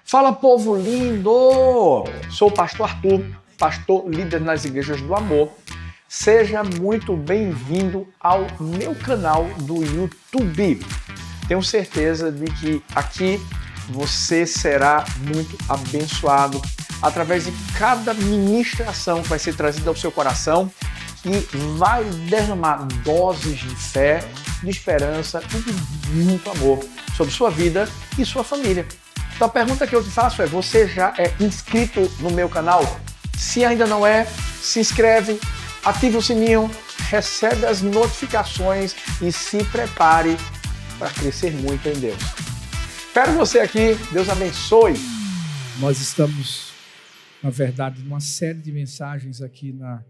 Fala, povo lindo! Sou o pastor Arthur, pastor líder nas Igrejas do Amor. Seja muito bem-vindo ao meu canal do YouTube. Tenho certeza de que aqui você será muito abençoado através de cada ministração que vai ser trazida ao seu coração e vai derramar doses de fé, de esperança e de muito amor sobre sua vida e sua família. Então a pergunta que eu te faço é: você já é inscrito no meu canal? Se ainda não é, se inscreve, ativa o sininho, recebe as notificações e se prepare para crescer muito em Deus. Espero você aqui, Deus abençoe. Nós estamos, na verdade, numa série de mensagens aqui na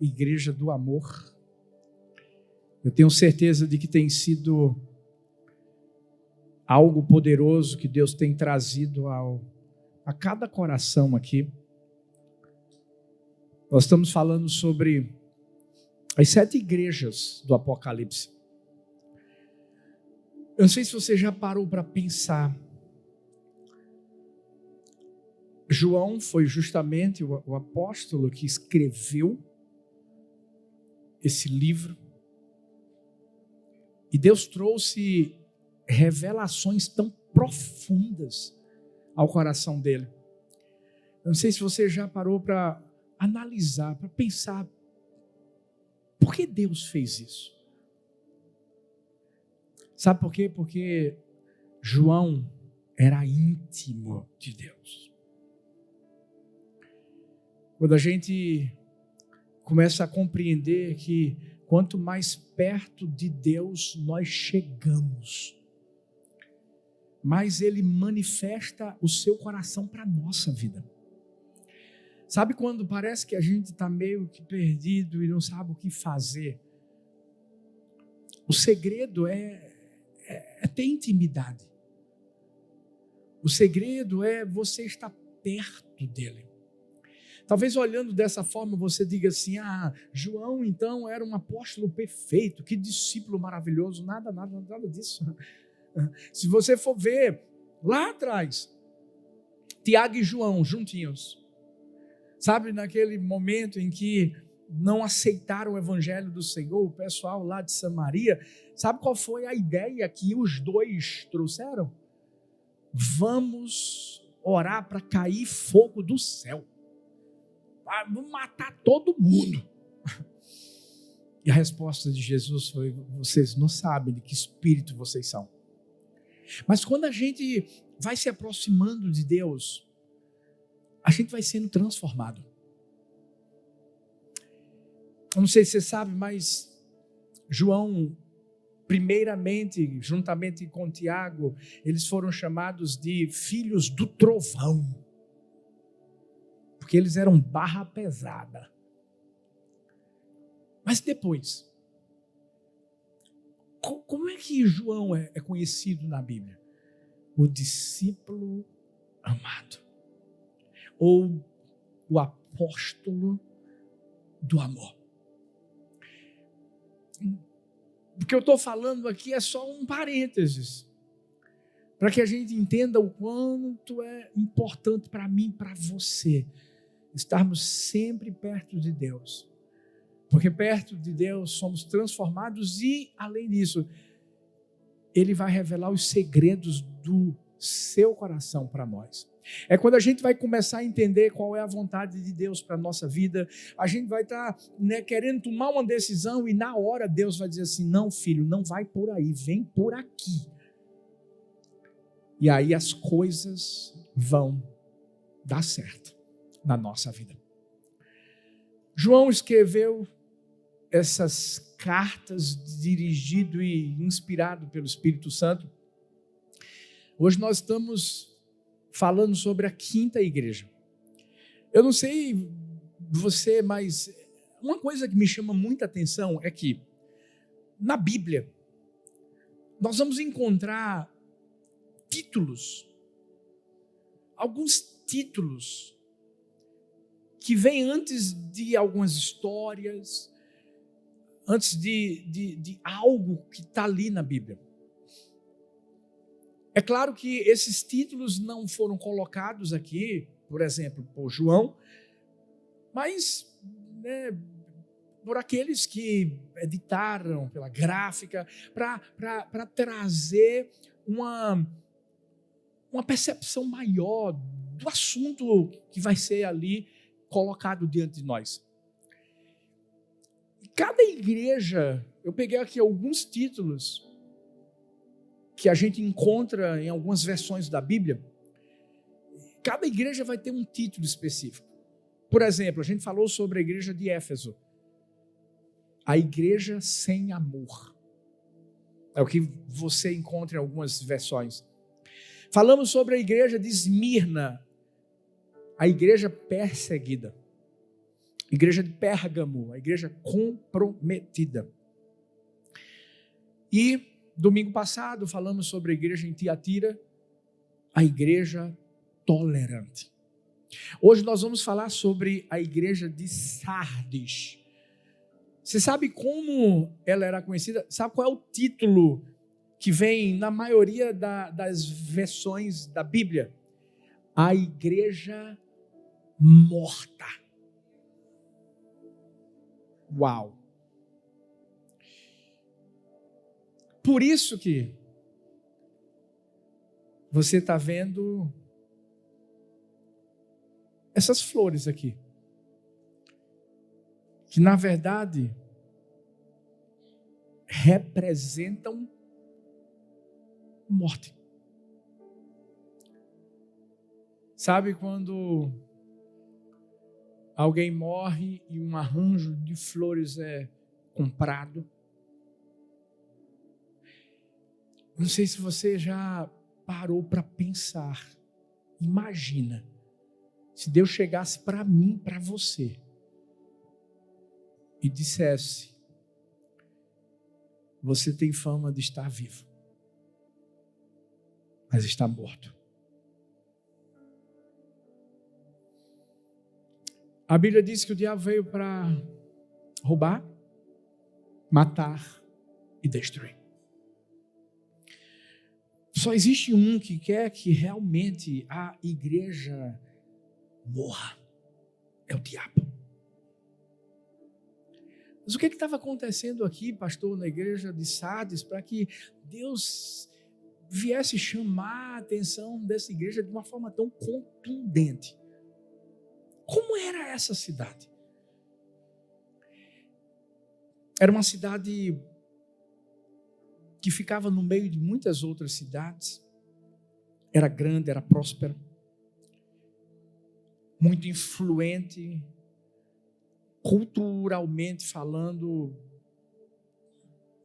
Igreja do Amor. Eu tenho certeza de que tem sido algo poderoso que Deus tem trazido a cada coração aqui. Nós estamos falando sobre as 7 igrejas do Apocalipse. Eu não sei se você já parou para pensar. João foi justamente o apóstolo que escreveu esse livro. E Deus trouxe revelações tão profundas ao coração dele. Eu não sei se você já parou para analisar, para pensar, por que Deus fez isso? Sabe por quê? Porque João era íntimo de Deus. Quando a gente começa a compreender que quanto mais perto de Deus nós chegamos, mais Ele manifesta o seu coração para a nossa vida. Sabe quando parece que a gente está meio que perdido e não sabe o que fazer? O segredo é ter intimidade. O segredo é você estar perto dEle. Talvez olhando dessa forma você diga assim: João então era um apóstolo perfeito, que discípulo maravilhoso. Nada disso. Se você for ver lá atrás, Tiago e João juntinhos, sabe, naquele momento em que não aceitaram o evangelho do Senhor, o pessoal lá de Samaria, sabe qual foi a ideia que os dois trouxeram? Vamos orar para cair fogo do céu. Vamos matar todo mundo. E a resposta de Jesus foi: vocês não sabem de que espírito vocês são. Mas quando a gente vai se aproximando de Deus, a gente vai sendo transformado. Eu não sei se você sabe, mas João, primeiramente, juntamente com Tiago, eles foram chamados de filhos do trovão, porque eles eram barra pesada. Mas depois, como é que João é conhecido na Bíblia? O discípulo amado, ou o apóstolo do amor. O que eu estou falando aqui é só um parênteses, para que a gente entenda o quanto é importante para mim e para você estarmos sempre perto de Deus. Porque perto de Deus somos transformados e, além disso, Ele vai revelar os segredos do seu coração para nós. É quando a gente vai começar a entender qual é a vontade de Deus para a nossa vida, a gente vai estar querendo tomar uma decisão e na hora Deus vai dizer assim: não, filho, não vai por aí, vem por aqui. E aí as coisas vão dar certo na nossa vida. João escreveu essas cartas dirigido e inspirado pelo Espírito Santo. Hoje nós estamos falando sobre a 5ª igreja. Eu não sei você, mas uma coisa que me chama muita atenção é que na Bíblia nós vamos encontrar títulos, alguns títulos que vêm antes de algumas histórias, antes de algo que está ali na Bíblia. É claro que esses títulos não foram colocados aqui, por exemplo, por João, mas por aqueles que editaram pela gráfica, para trazer uma percepção maior do assunto que vai ser ali colocado diante de nós. Cada igreja, eu peguei aqui alguns títulos que a gente encontra em algumas versões da Bíblia. Cada igreja vai ter um título específico. Por exemplo, a gente falou sobre a igreja de Éfeso. A igreja sem amor. É o que você encontra em algumas versões. Falamos sobre a igreja de Esmirna. A igreja perseguida. Igreja de Pérgamo. A igreja comprometida. E domingo passado falamos sobre a igreja em Tiatira. A igreja tolerante. Hoje nós vamos falar sobre a igreja de Sardes. Você sabe como ela era conhecida? Sabe qual é o título que vem na maioria das versões da Bíblia? A igreja morta. Uau! Por isso que você está vendo essas flores aqui, que na verdade representam morte. Sabe quando alguém morre e um arranjo de flores é comprado? Não sei se você já parou para pensar. Imagina se Deus chegasse para mim, para você, e dissesse: você tem fama de estar vivo, mas está morto. A Bíblia diz que o diabo veio para roubar, matar e destruir. Só existe um que quer que realmente a igreja morra. É o diabo. Mas o que estava acontecendo aqui, pastor, na igreja de Sardes, para que Deus viesse chamar a atenção dessa igreja de uma forma tão contundente? Como era essa cidade? Era uma cidade que ficava no meio de muitas outras cidades. Era grande, era próspera, muito influente, culturalmente falando,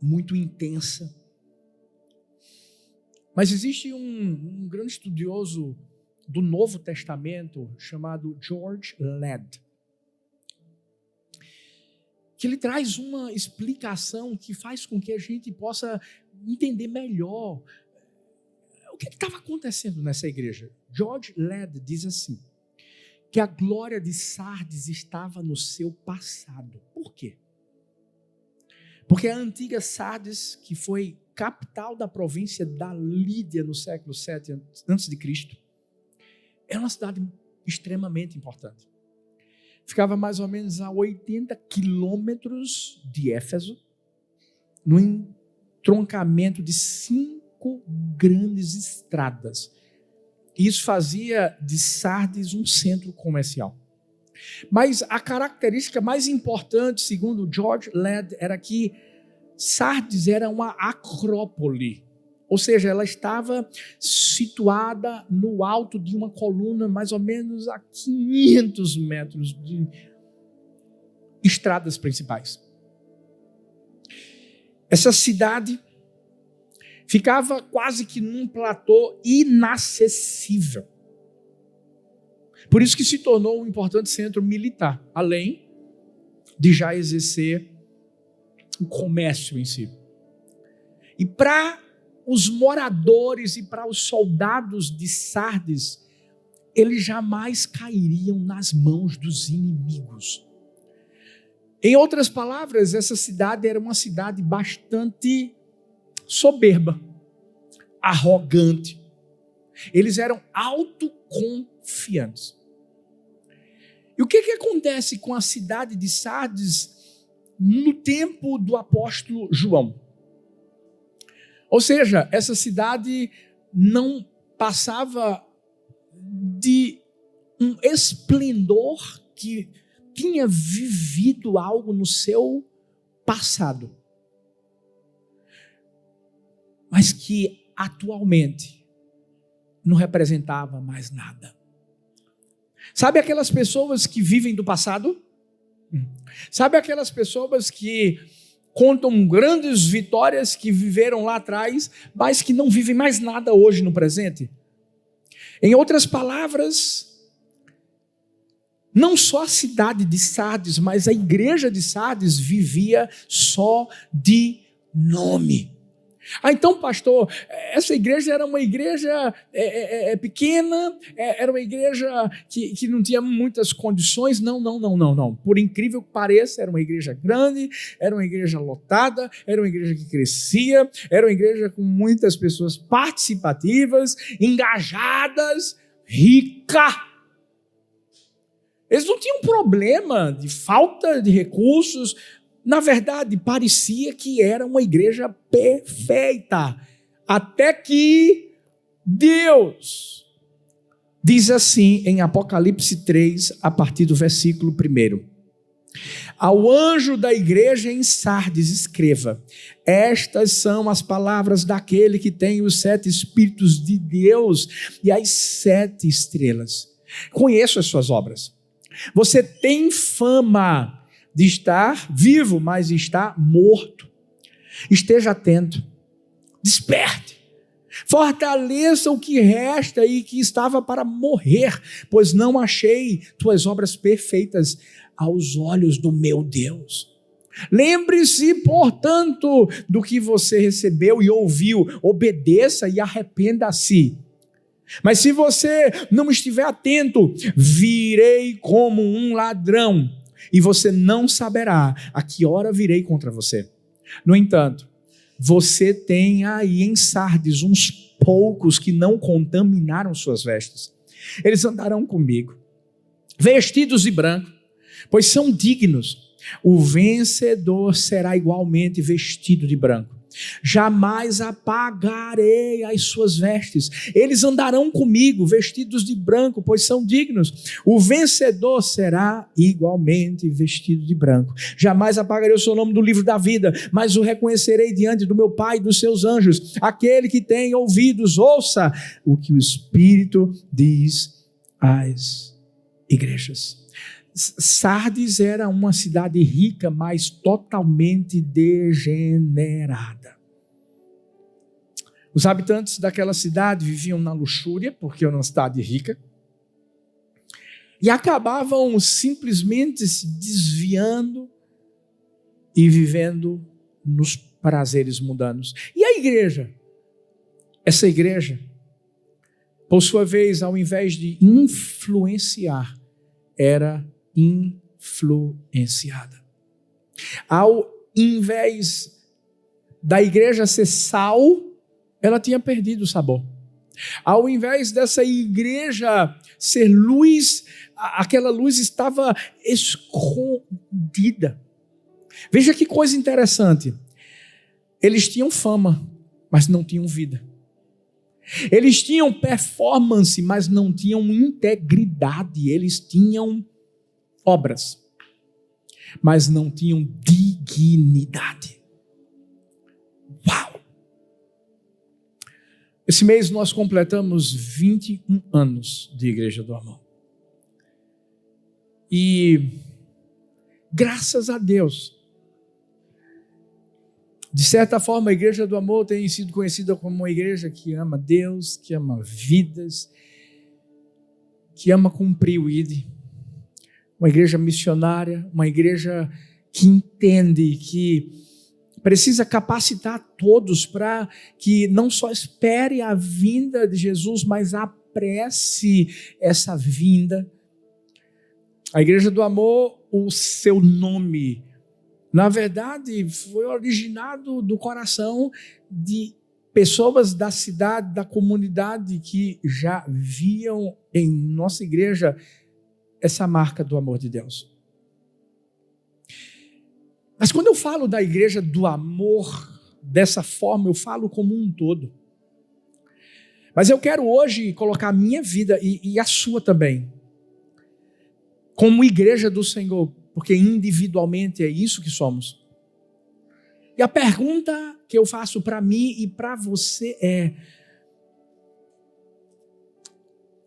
muito intensa. Mas existe um grande estudioso do Novo Testamento chamado George Ladd, que ele traz uma explicação que faz com que a gente possa entender melhor o que estava acontecendo nessa igreja. George Ladd diz assim, que a glória de Sardes estava no seu passado. Por quê? Porque a antiga Sardes, que foi capital da província da Lídia no século 7 a.C., era uma cidade extremamente importante. Ficava mais ou menos a 80 quilômetros de Éfeso, no entroncamento de 5 grandes estradas. Isso fazia de Sardes um centro comercial. Mas a característica mais importante, segundo George Ladd, era que Sardes era uma acrópole. Ou seja, ela estava situada no alto de uma coluna, mais ou menos a 500 metros de estradas principais. Essa cidade ficava quase que num platô inacessível. Por isso que se tornou um importante centro militar, além de já exercer o comércio em si. E para os moradores e para os soldados de Sardes, eles jamais cairiam nas mãos dos inimigos. Em outras palavras, essa cidade era uma cidade bastante soberba, arrogante. Eles eram autoconfiantes. E o que acontece com a cidade de Sardes no tempo do apóstolo João? Ou seja, essa cidade não passava de um esplendor que tinha vivido algo no seu passado, mas que atualmente não representava mais nada. Sabe aquelas pessoas que vivem do passado? Sabe aquelas pessoas que contam grandes vitórias que viveram lá atrás, mas que não vivem mais nada hoje no presente? Em outras palavras, não só a cidade de Sardes, mas a igreja de Sardes vivia só de nome. Então, pastor, essa igreja era uma igreja pequena, era uma igreja que não tinha muitas condições. Não. Por incrível que pareça, era uma igreja grande, era uma igreja lotada, era uma igreja que crescia, era uma igreja com muitas pessoas participativas, engajadas, rica. Eles não tinham problema de falta de recursos. Na verdade, parecia que era uma igreja perfeita. Até que Deus diz assim em Apocalipse 3, a partir do versículo 1. Ao anjo da igreja em Sardes escreva: estas são as palavras daquele que tem os 7 Espíritos de Deus e as 7 estrelas. Conheço as suas obras. Você tem fama de estar vivo, mas está morto. Esteja atento, desperte, fortaleça o que resta e que estava para morrer, pois não achei tuas obras perfeitas aos olhos do meu Deus. Lembre-se, portanto, do que você recebeu e ouviu, obedeça e arrependa-se. Mas se você não estiver atento, virei como um ladrão, e você não saberá a que hora virei contra você. No entanto, você tem aí em Sardes uns poucos que não contaminaram suas vestes. Eles andarão comigo, vestidos de branco, pois são dignos. O vencedor será igualmente vestido de branco. Jamais apagarei as suas vestes. Eles andarão comigo, vestidos de branco, pois são dignos. O vencedor será igualmente vestido de branco. Jamais apagarei o seu nome do livro da vida, mas o reconhecerei diante do meu Pai e dos seus anjos. Aquele que tem ouvidos, ouça o que o Espírito diz às igrejas. Sardes era uma cidade rica, mas totalmente degenerada. Os habitantes daquela cidade viviam na luxúria, porque era uma cidade rica, e acabavam simplesmente se desviando e vivendo nos prazeres mundanos. E a igreja? Essa igreja, por sua vez, ao invés de influenciar, era influenciada. Ao invés da igreja ser sal, ela tinha perdido o sabor. Ao invés dessa igreja ser luz, aquela luz estava escondida. Veja que coisa interessante. Eles tinham fama, mas não tinham vida. Eles tinham performance, mas não tinham integridade. Eles tinham obras, mas não tinham dignidade. Uau! Esse mês nós completamos 21 anos de Igreja do Amor. E graças a Deus, de certa forma, a Igreja do Amor tem sido conhecida como uma igreja que ama Deus, que ama vidas, que ama cumprir o ID. Uma igreja missionária, uma igreja que entende que precisa capacitar todos para que não só espere a vinda de Jesus, mas apresse essa vinda. A Igreja do Amor, o seu nome, na verdade, foi originado do coração de pessoas da cidade, da comunidade que já viam em nossa igreja essa marca do amor de Deus. Mas quando eu falo da igreja do amor dessa forma, eu falo como um todo. Mas eu quero hoje colocar a minha vida e a sua também como igreja do Senhor, porque individualmente é isso que somos. E a pergunta que eu faço para mim e para você é: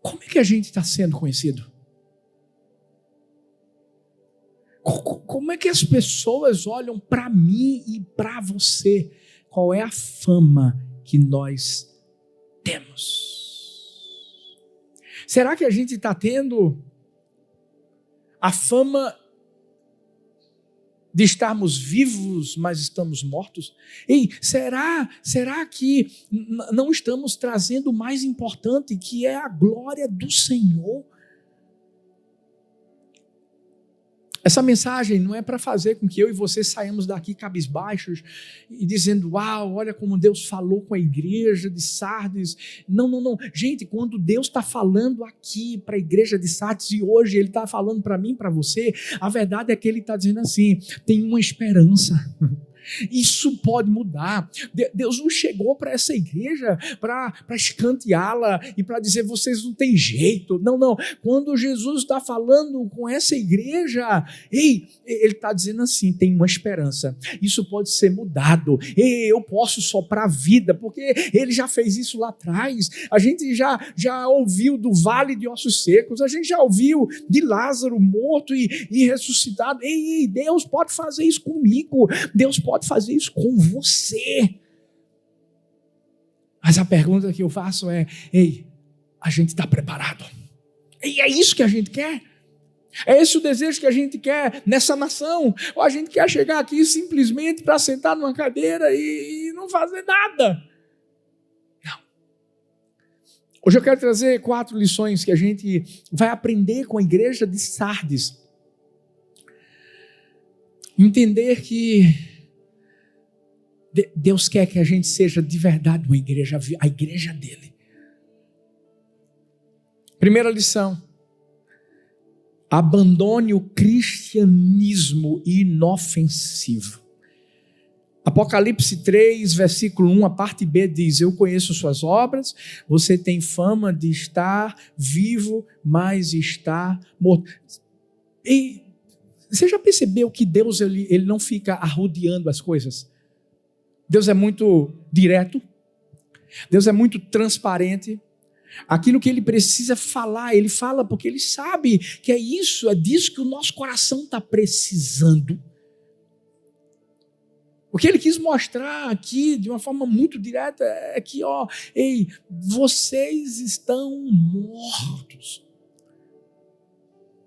como é que a gente está sendo conhecido? Como é que as pessoas olham para mim e para você? Qual é a fama que nós temos? Será que a gente está tendo a fama de estarmos vivos, mas estamos mortos? Ei, será que não estamos trazendo o mais importante, que é a glória do Senhor? Essa mensagem não é para fazer com que eu e você saímos daqui cabisbaixos e dizendo: uau, olha como Deus falou com a igreja de Sardes. Não. Gente, quando Deus está falando aqui para a igreja de Sardes, e hoje Ele está falando para mim, para você, a verdade é que Ele está dizendo assim: tem uma esperança. Isso pode mudar. Deus não chegou para essa igreja para escanteá-la e para dizer: vocês não têm jeito. Não. Quando Jesus está falando com essa igreja, Ele está dizendo assim: tem uma esperança. Isso pode ser mudado. Eu posso soprar vida, porque Ele já fez isso lá atrás. A gente já ouviu do vale de ossos secos. A gente já ouviu de Lázaro morto e ressuscitado. Deus pode fazer isso comigo. Deus pode fazer isso com você. Mas a pergunta que eu faço é: a gente está preparado? É isso que a gente quer? É esse o desejo que a gente quer nessa nação? Ou a gente quer chegar aqui simplesmente para sentar numa cadeira e não fazer nada? Não. Hoje eu quero trazer 4 lições que a gente vai aprender com a igreja de Sardes. Entender que Deus quer que a gente seja de verdade uma igreja, a igreja dele. Primeira lição: abandone o cristianismo inofensivo. Apocalipse 3, versículo 1, a parte B diz: eu conheço suas obras, você tem fama de estar vivo, mas está morto. E você já percebeu que Deus ele não fica arrodeando as coisas? Deus é muito direto, Deus é muito transparente. Aquilo que Ele precisa falar, Ele fala porque Ele sabe que é disso que o nosso coração está precisando. O que Ele quis mostrar aqui de uma forma muito direta é que, vocês estão mortos.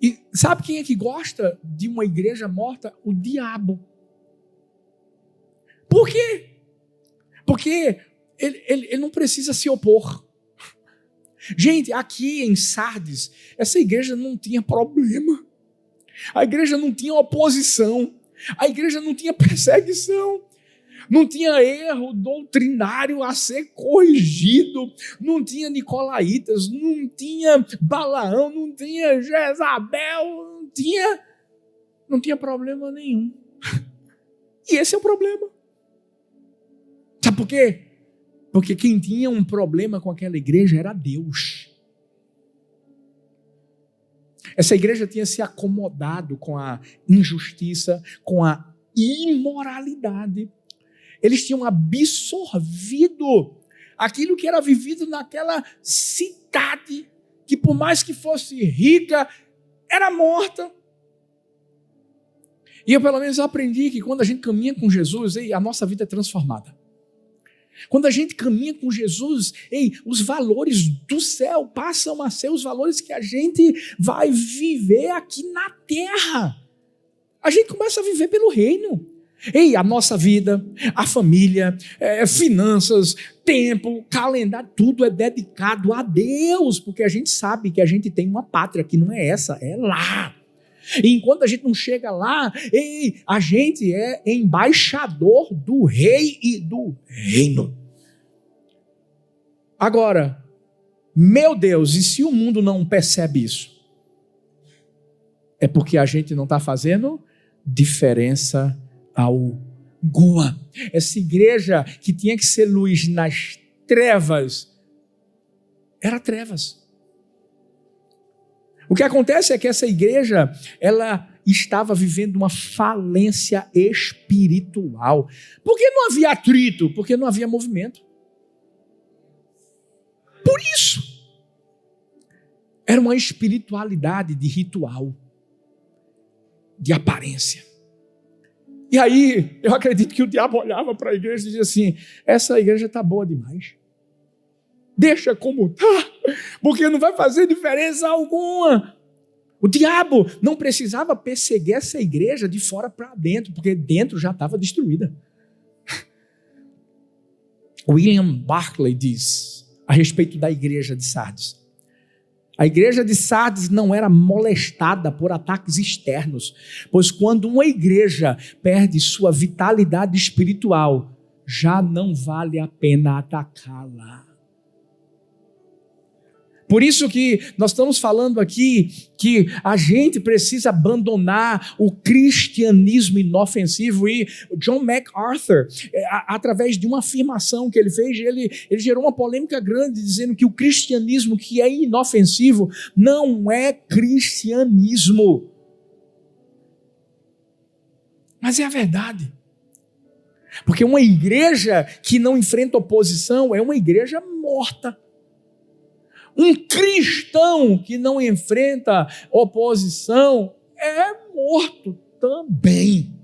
E sabe quem é que gosta de uma igreja morta? O diabo. Por quê? Porque ele não precisa se opor. Gente, aqui em Sardes, essa igreja não tinha problema. A igreja não tinha oposição. A igreja não tinha perseguição. Não tinha erro doutrinário a ser corrigido. Não tinha nicolaítas. Não tinha Balaão. Não tinha Jezabel. Não tinha problema nenhum. E esse é o problema. Sabe por quê? Porque quem tinha um problema com aquela igreja era Deus. Essa igreja tinha se acomodado com a injustiça, com a imoralidade. Eles tinham absorvido aquilo que era vivido naquela cidade, que por mais que fosse rica, era morta. E eu pelo menos aprendi que quando a gente caminha com Jesus, a nossa vida é transformada. Quando a gente caminha com Jesus, os valores do céu passam a ser os valores que a gente vai viver aqui na terra. A gente começa a viver pelo reino. A nossa vida, a família, finanças, tempo, calendário, tudo é dedicado a Deus, porque a gente sabe que a gente tem uma pátria que não é essa, é lá. E enquanto a gente não chega lá, a gente é embaixador do rei e do reino. Agora, meu Deus, e se o mundo não percebe isso? É porque a gente não está fazendo diferença alguma. Essa igreja que tinha que ser luz nas trevas, era trevas. O que acontece é que essa igreja, ela estava vivendo uma falência espiritual. Por que não havia atrito? Porque não havia movimento. Por isso. Era uma espiritualidade de ritual, de aparência. E aí, eu acredito que o diabo olhava para a igreja e dizia assim, essa igreja está boa demais. Deixa como está, porque não vai fazer diferença alguma. O diabo não precisava perseguir essa igreja de fora para dentro, porque dentro já estava destruída. William Barclay diz a respeito da igreja de Sardes. A igreja de Sardes não era molestada por ataques externos, pois quando uma igreja perde sua vitalidade espiritual, já não vale a pena atacá-la. Por isso que nós estamos falando aqui que a gente precisa abandonar o cristianismo inofensivo. E John MacArthur, através de uma afirmação que ele fez, ele gerou uma polêmica grande, dizendo que o cristianismo que é inofensivo não é cristianismo. Mas é a verdade. Porque uma igreja que não enfrenta oposição é uma igreja morta. Um cristão que não enfrenta oposição é morto também.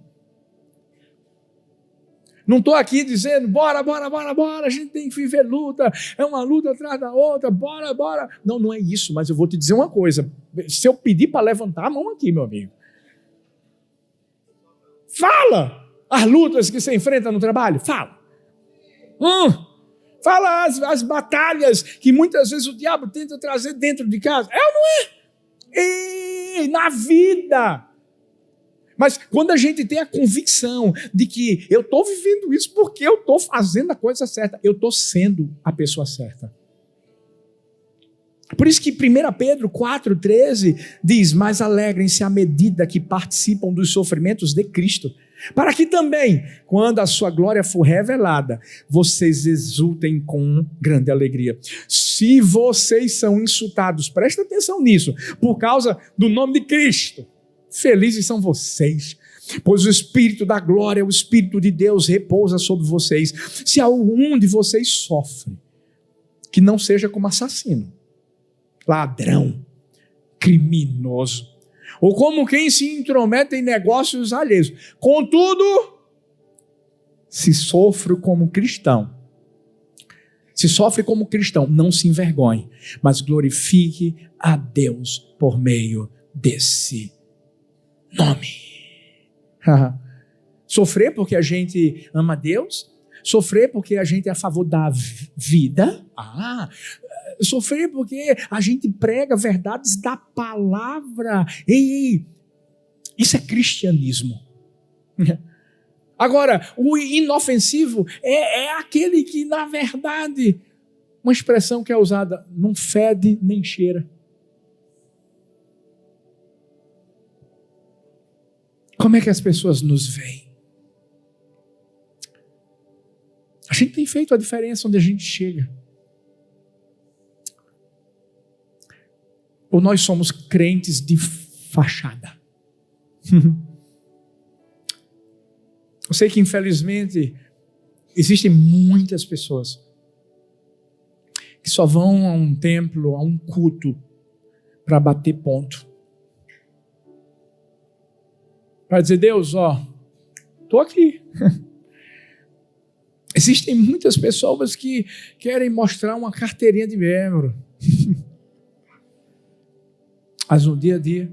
Não estou aqui dizendo, bora, a gente tem que viver luta, é uma luta atrás da outra, bora. Não é isso, mas eu vou te dizer uma coisa. Se eu pedir para levantar a mão aqui, meu amigo. Fala as lutas que você enfrenta no trabalho, fala. Fala as batalhas que muitas vezes o diabo tenta trazer dentro de casa. É ou não é? E na vida. Mas quando a gente tem a convicção de que eu estou vivendo isso porque eu estou fazendo a coisa certa, eu estou sendo a pessoa certa. Por isso que 1 Pedro 4,13 diz, mas alegrem-se à medida que participam dos sofrimentos de Cristo, para que também, quando a sua glória for revelada, vocês exultem com grande alegria. Se vocês são insultados, presta atenção nisso, por causa do nome de Cristo, felizes são vocês, pois o Espírito da glória, o Espírito de Deus repousa sobre vocês. Se algum de vocês sofre, que não seja como assassino, ladrão, criminoso, ou como quem se intromete em negócios alheios. Contudo, se sofre como cristão, não se envergonhe, mas glorifique a Deus por meio desse nome. Sofrer porque a gente ama Deus, sofrer porque a gente é a favor da vida, sofrer porque a gente prega verdades da palavra. Ei, isso é cristianismo. Agora, o inofensivo é aquele que, na verdade, uma expressão que é usada, não fede nem cheira. Como é que as pessoas nos veem? A gente tem feito a diferença onde a gente chega. Ou nós somos crentes de fachada? Eu sei que, infelizmente, existem muitas pessoas que só vão a um templo, a um culto, para bater ponto. Para dizer, Deus, estou aqui. Existem muitas pessoas que querem mostrar uma carteirinha de membro. Mas no dia a dia,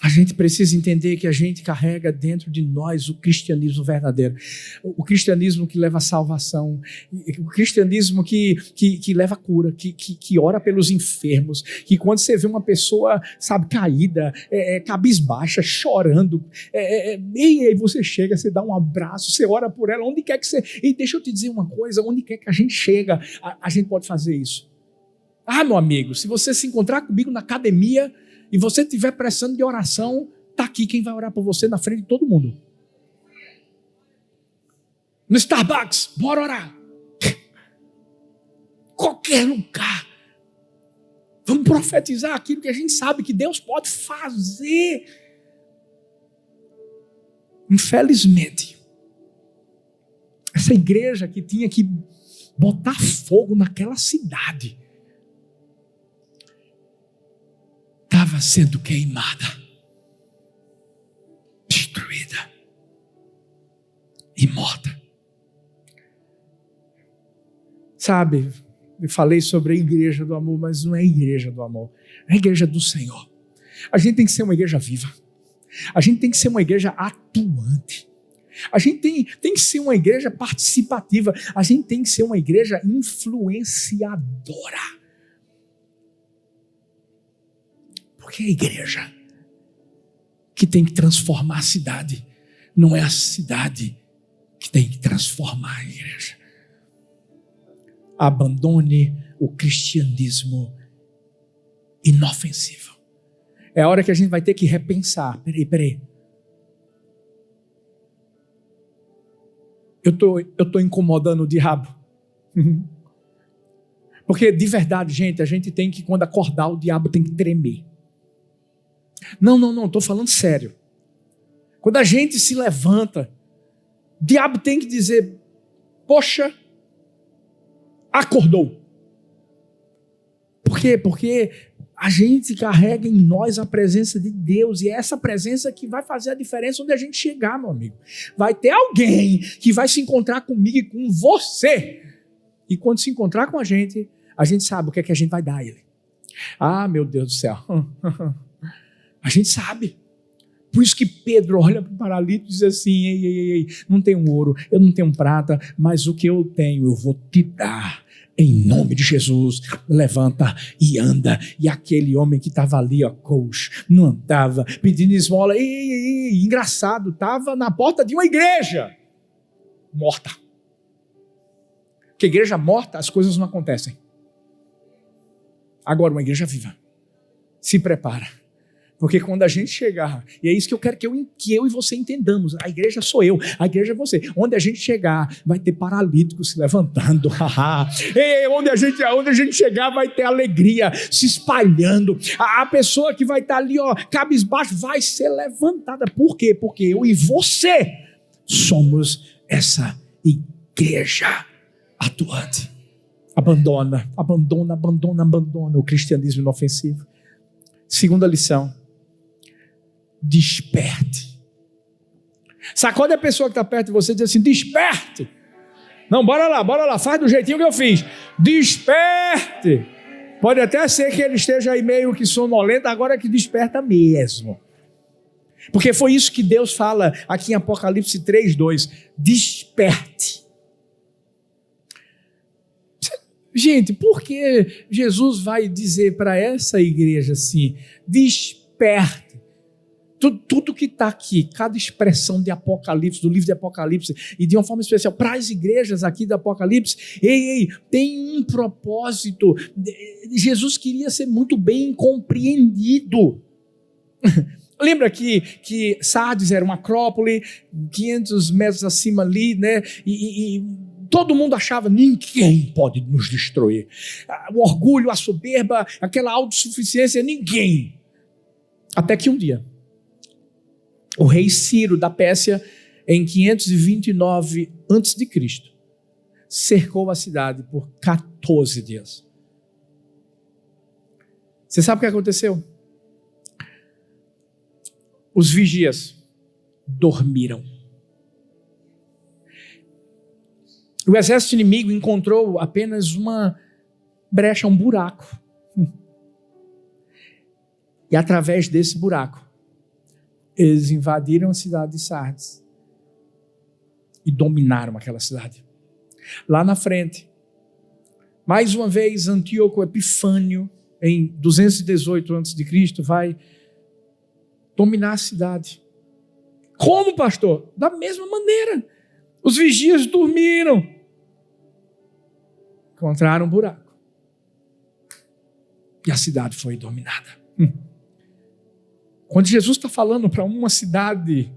a gente precisa entender que a gente carrega dentro de nós o cristianismo verdadeiro. O cristianismo que leva a salvação. O cristianismo que leva a cura, que ora pelos enfermos. Que quando você vê uma pessoa, sabe, caída, cabisbaixa, chorando, e aí você chega, você dá um abraço, você ora por ela, onde quer que você... E deixa eu te dizer uma coisa, onde quer que a gente chega, a gente pode fazer isso. Ah, meu amigo, se você se encontrar comigo na academia... e você estiver precisando de oração, está aqui quem vai orar por você na frente de todo mundo. No Starbucks, bora orar. Qualquer lugar. Vamos profetizar aquilo que a gente sabe que Deus pode fazer. Infelizmente, essa igreja que tinha que botar fogo naquela cidade, estava sendo queimada, destruída e morta. Sabe, eu falei sobre a igreja do amor, mas não é a igreja do amor, é a igreja do Senhor. A gente tem que ser uma igreja viva, a gente tem que ser uma igreja atuante, a gente tem que ser uma igreja participativa, a gente tem que ser uma igreja influenciadora. Porque é a igreja que tem que transformar a cidade, não é a cidade que tem que transformar a igreja. Abandone o cristianismo inofensivo. É a hora que a gente vai ter que repensar. Peraí. Eu tô incomodando o diabo. Porque de verdade, gente, a gente tem que, quando acordar, o diabo tem que tremer. Não, estou falando sério. Quando a gente se levanta, o diabo tem que dizer, poxa, acordou. Por quê? Porque a gente carrega em nós a presença de Deus, e é essa presença que vai fazer a diferença onde a gente chegar, meu amigo. Vai ter alguém que vai se encontrar comigo e com você, e quando se encontrar com a gente sabe o que é que a gente vai dar a ele. Ah, meu Deus do céu. A gente sabe. Por isso que Pedro olha para o paralítico e diz assim, ei, não tenho ouro, eu não tenho prata, mas o que eu tenho eu vou te dar. Em nome de Jesus, levanta e anda. E aquele homem que estava ali, coxo, não andava, pedindo esmola, engraçado, estava na porta de uma igreja morta. Porque igreja morta, as coisas não acontecem. Agora, uma igreja viva, se prepara. Porque quando a gente chegar, e é isso que eu quero que eu e você entendamos, a igreja sou eu, a igreja é você. Onde a gente chegar, vai ter paralítico se levantando. onde a gente chegar, vai ter alegria se espalhando. A pessoa que vai estar ali, cabisbaixo, vai ser levantada. Por quê? Porque eu e você somos essa igreja atuante. Abandona o cristianismo inofensivo. Segunda lição. Desperte. Sacode a pessoa que está perto de você e diz assim, desperte. Não, bora lá, faz do jeitinho que eu fiz. Desperte. Pode até ser que ele esteja aí meio que sonolento, agora que desperta mesmo. Porque foi isso que Deus fala aqui em Apocalipse 3:2. Desperte. Gente, por que Jesus vai dizer para essa igreja assim, desperte? Tudo que está aqui, cada expressão de Apocalipse, do livro de Apocalipse, e de uma forma especial, para as igrejas aqui do Apocalipse, tem um propósito. Jesus queria ser muito bem compreendido. Lembra que Sardes era uma acrópole, 500 metros acima ali, né? E todo mundo achava, ninguém pode nos destruir. O orgulho, a soberba, aquela autossuficiência, ninguém. Até que um dia, o rei Ciro da Pérsia, em 529 a.C., cercou a cidade por 14 dias. Você sabe o que aconteceu? Os vigias dormiram. O exército inimigo encontrou apenas uma brecha, um buraco. E através desse buraco, Eles invadiram a cidade de Sardes e dominaram aquela cidade. Lá na frente, mais uma vez, Antíoco Epifânio, em 218 a.C., vai dominar a cidade. Como, pastor? Da mesma maneira. Os vigias dormiram. Encontraram um buraco. E a cidade foi dominada. Quando Jesus está falando para uma cidade,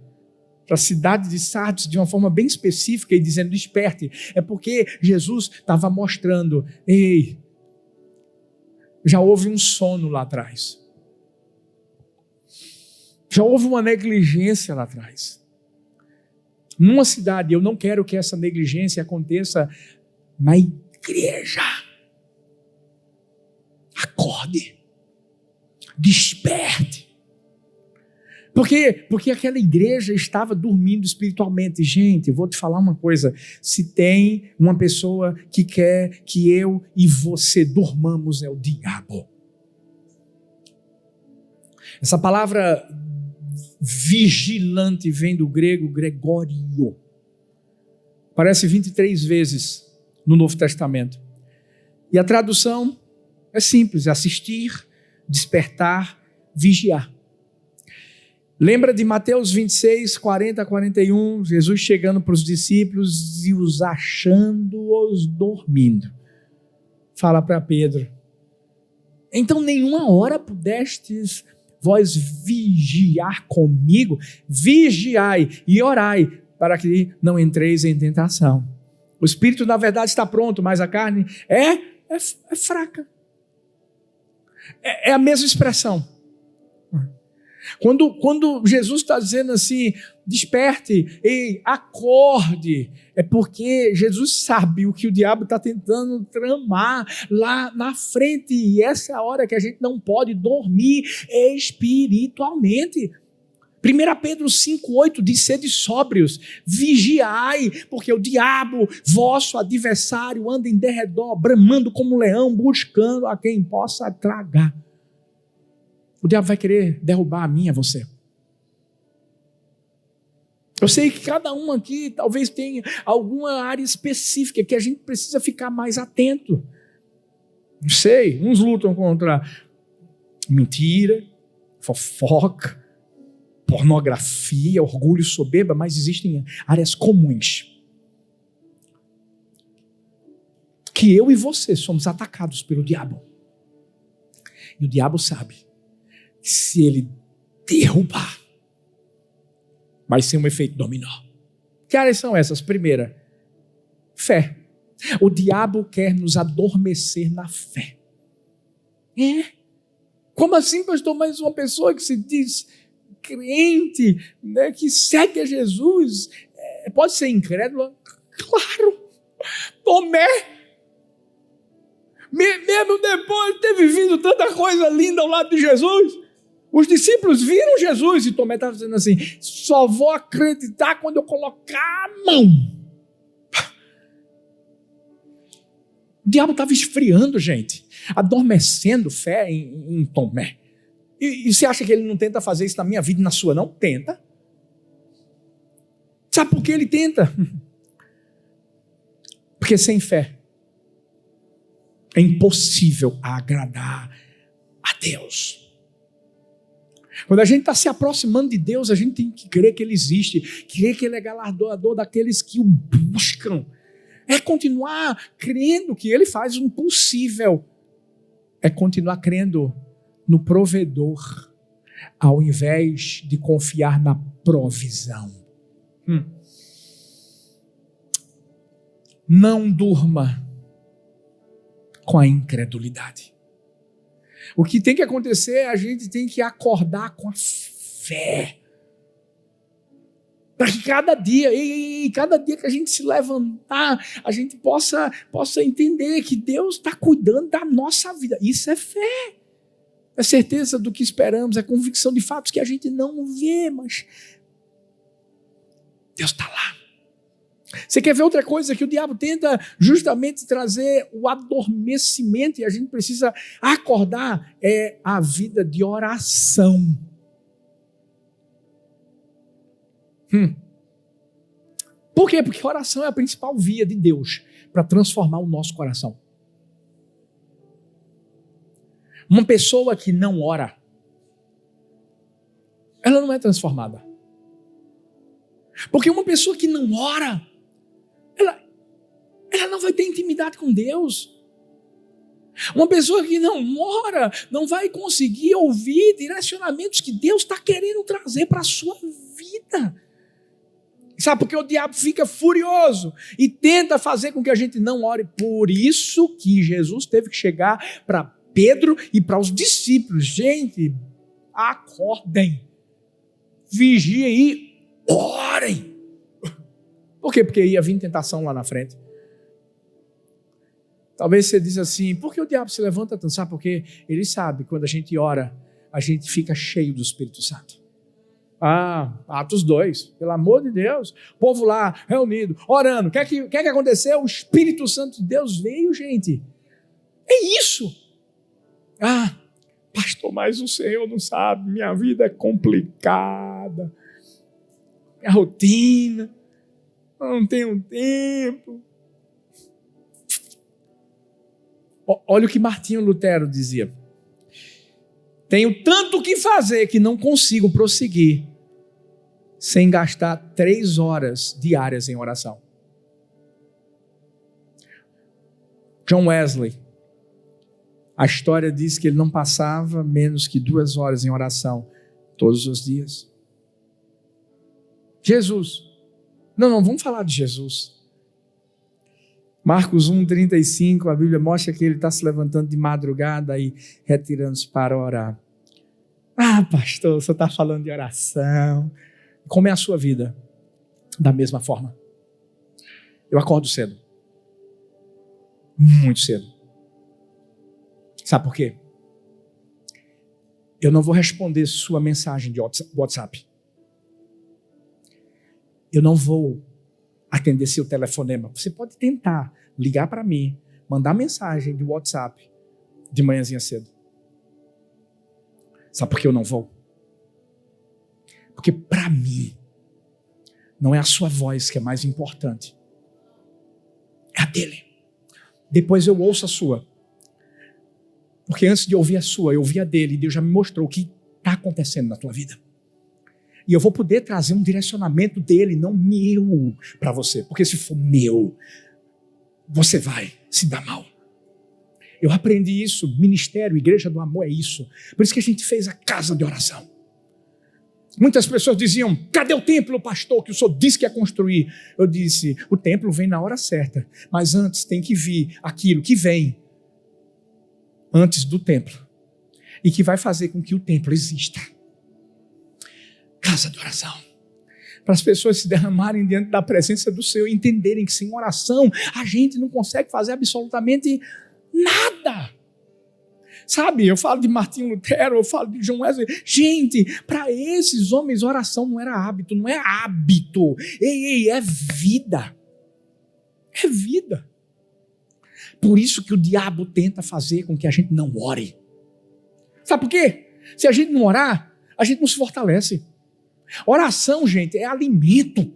para a cidade de Sardes, de uma forma bem específica e dizendo desperte, é porque Jesus estava mostrando, ei, já houve um sono lá atrás. Já houve uma negligência lá atrás. Numa cidade, eu não quero que essa negligência aconteça na igreja. Acorde. Desperte. Por quê? Porque aquela igreja estava dormindo espiritualmente. Gente, eu vou te falar uma coisa. Se tem uma pessoa que quer que eu e você dormamos, é o diabo. Essa palavra vigilante vem do grego Gregório. Aparece 23 vezes no Novo Testamento. E a tradução é simples: assistir, despertar, vigiar. Lembra de Mateus 26, 40 a 41, Jesus chegando para os discípulos e os achando-os dormindo. Fala para Pedro: então nenhuma hora pudestes vós vigiar comigo? Vigiai e orai, para que não entreis em tentação. O espírito na verdade está pronto, mas a carne é fraca. É a mesma expressão. Quando Jesus está dizendo assim, desperte, ei, acorde, é porque Jesus sabe o que o diabo está tentando tramar lá na frente, e essa é a hora que a gente não pode dormir espiritualmente. 1 Pedro 5,8 diz: sede sóbrios, vigiai, porque o diabo, vosso adversário, anda em derredor, bramando como um leão, buscando a quem possa tragar. O diabo vai querer derrubar a mim e a você. Eu sei que cada um aqui talvez tenha alguma área específica que a gente precisa ficar mais atento. Não sei, uns lutam contra mentira, fofoca, pornografia, orgulho, soberba, mas existem áreas comuns que eu e você somos atacados pelo diabo. E o diabo sabe que se ele derrubar, vai ser um efeito dominó. Que áreas são essas? Primeira, fé. O diabo quer nos adormecer na fé. Como assim, pastor? Mas uma pessoa que se diz crente, né, que segue a Jesus, pode ser incrédula? Claro. Tomé, mesmo depois de ter vivido tanta coisa linda ao lado de Jesus, os discípulos viram Jesus e Tomé estava dizendo assim: só vou acreditar quando eu colocar a mão. O diabo estava esfriando, gente, adormecendo fé em Tomé. E você acha que ele não tenta fazer isso na minha vida e na sua? Não, tenta. Sabe por que ele tenta? Porque sem fé é impossível agradar a Deus. Quando a gente está se aproximando de Deus, a gente tem que crer que Ele existe, crer que Ele é galardoador daqueles que o buscam. É continuar crendo que Ele faz o impossível. É continuar crendo no provedor, ao invés de confiar na provisão. Não durma com a incredulidade. O que tem que acontecer é a gente tem que acordar com a fé. Para que cada dia que a gente se levantar, a gente possa entender que Deus está cuidando da nossa vida. Isso é fé. É certeza do que esperamos, é convicção de fatos que a gente não vê, mas Deus está lá. Você quer ver outra coisa que o diabo tenta justamente trazer o adormecimento e a gente precisa acordar? É a vida de oração. Por quê? Porque a oração é a principal via de Deus para transformar o nosso coração. Uma pessoa que não ora, ela não é transformada. Porque uma pessoa que não ora, ela não vai ter intimidade com Deus. Uma pessoa que não ora, não vai conseguir ouvir direcionamentos que Deus está querendo trazer para a sua vida. Sabe, porque o diabo fica furioso e tenta fazer com que a gente não ore. Por isso que Jesus teve que chegar para Pedro e para os discípulos. Gente, acordem, vigiem e orem. Por quê? Porque ia vir tentação lá na frente. Talvez você diz assim, por que o diabo se levanta tanto? Sabe por quê? Ele sabe, quando a gente ora, a gente fica cheio do Espírito Santo. Atos 2, pelo amor de Deus. O povo lá, reunido, orando. O que é que aconteceu? O Espírito Santo de Deus veio, gente. É isso. Pastor, mas o Senhor não sabe, minha vida é complicada. Minha rotina, eu não tenho tempo. Olha o que Martinho Lutero dizia. Tenho tanto o que fazer que não consigo prosseguir sem gastar 3 horas diárias em oração. John Wesley, a história diz que ele não passava menos que 2 horas em oração todos os dias. Jesus. Não, vamos falar de Jesus. Marcos 1,35, a Bíblia mostra que ele está se levantando de madrugada e retirando-se para orar. Pastor, você está falando de oração. Como é a sua vida? Da mesma forma. Eu acordo cedo. Muito cedo. Sabe por quê? Eu não vou responder sua mensagem de WhatsApp. Eu não vou atender seu telefonema. Você pode tentar ligar para mim, mandar mensagem de WhatsApp de manhãzinha cedo. Sabe por que eu não vou? Porque para mim, não é a sua voz que é mais importante. É a dele. Depois eu ouço a sua. Porque antes de ouvir a sua, eu ouvi a dele. E Deus já me mostrou o que está acontecendo na tua vida. E eu vou poder trazer um direcionamento dele, não meu, para você. Porque se for meu, você vai se dar mal. Eu aprendi isso, ministério, igreja do amor é isso. Por isso que a gente fez a casa de oração. Muitas pessoas diziam, cadê o templo, pastor, que o senhor disse que ia construir? Eu disse, o templo vem na hora certa, mas antes tem que vir aquilo que vem antes do templo e que vai fazer com que o templo exista. Casa de oração. Para as pessoas se derramarem diante da presença do Senhor, entenderem que sem oração a gente não consegue fazer absolutamente nada. Sabe, eu falo de Martinho Lutero, eu falo de John Wesley. Gente, para esses homens oração não era hábito, não é hábito. É vida. É vida. Por isso que o diabo tenta fazer com que a gente não ore. Sabe por quê? Se a gente não orar, a gente não se fortalece. Oração, gente, é alimento.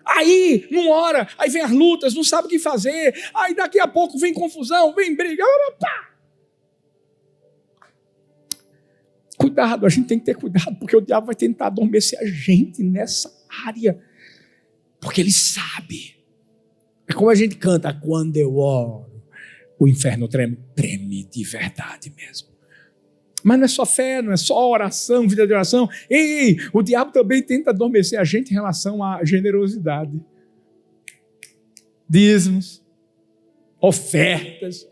Aí não ora, aí vem as lutas, não sabe o que fazer, aí daqui a pouco vem confusão, vem briga. Cuidado, a gente tem que ter cuidado, porque o diabo vai tentar adormecer a gente nessa área, porque ele sabe. É como a gente canta, quando eu oro, o inferno treme. Treme de verdade mesmo. Mas não é só fé, não é só oração, vida de oração. O diabo também tenta adormecer a gente em relação à generosidade. Dízimos, ofertas.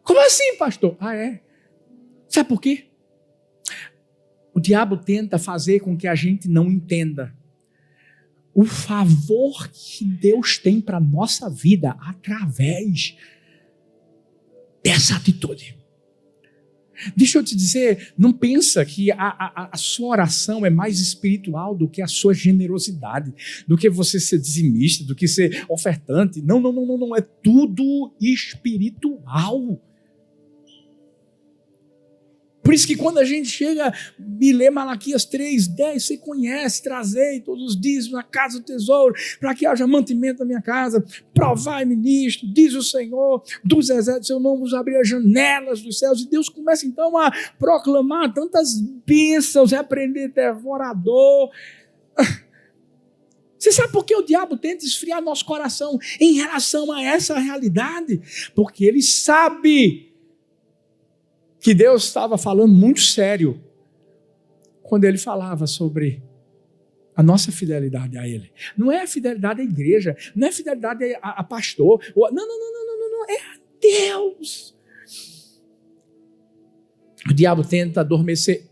Como assim, pastor? É. Sabe por quê? O diabo tenta fazer com que a gente não entenda o favor que Deus tem para a nossa vida através dessa atitude. Deixa eu te dizer, não pensa que a sua oração é mais espiritual do que a sua generosidade, do que você ser dizimista, do que ser ofertante. Não, é tudo espiritual. Por Por isso que quando a gente chega e lê Malaquias 3:10, você conhece: trazei todos os dízimos na casa do tesouro, para que haja mantimento na minha casa, provai-me nisto, diz o Senhor dos exércitos, eu não vos abri as janelas dos céus. E Deus começa então a proclamar tantas bênçãos, repreender devorador. Você sabe por que o diabo tenta esfriar nosso coração em relação a essa realidade? Porque ele sabe que Deus estava falando muito sério quando ele falava sobre a nossa fidelidade a Ele. Não é a fidelidade à igreja, não é a fidelidade a pastor. Não, é a Deus. O diabo tenta adormecer.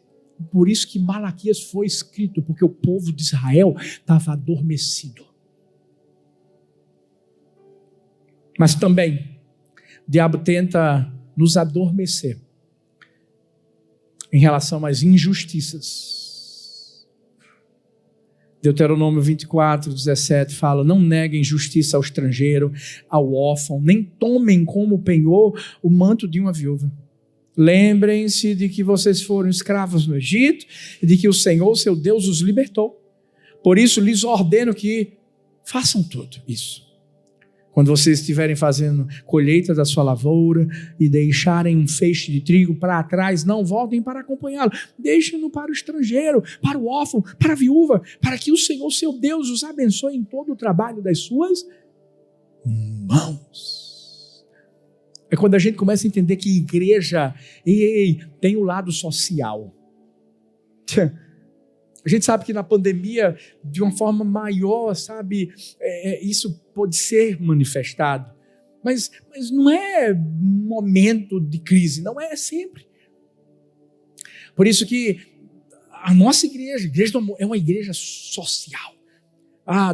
Por isso que Malaquias foi escrito, porque o povo de Israel estava adormecido. Mas também o diabo tenta nos adormecer em relação às injustiças. Deuteronômio 24:17 fala: não neguem justiça ao estrangeiro, ao órfão, nem tomem como penhor o manto de uma viúva. Lembrem-se de que vocês foram escravos no Egito e de que o Senhor, seu Deus, os libertou. Por isso lhes ordeno que façam tudo isso. Quando vocês estiverem fazendo colheita da sua lavoura e deixarem um feixe de trigo para trás, não voltem para acompanhá-lo. Deixem-no para o estrangeiro, para o órfão, para a viúva, para que o Senhor, seu Deus, os abençoe em todo o trabalho das suas mãos. É quando a gente começa a entender que igreja tem o lado social. A gente sabe que na pandemia, de uma forma maior, sabe, isso pode ser manifestado. Mas não é momento de crise, não é sempre. Por isso que a nossa igreja, a Igreja do Amor, é uma igreja social.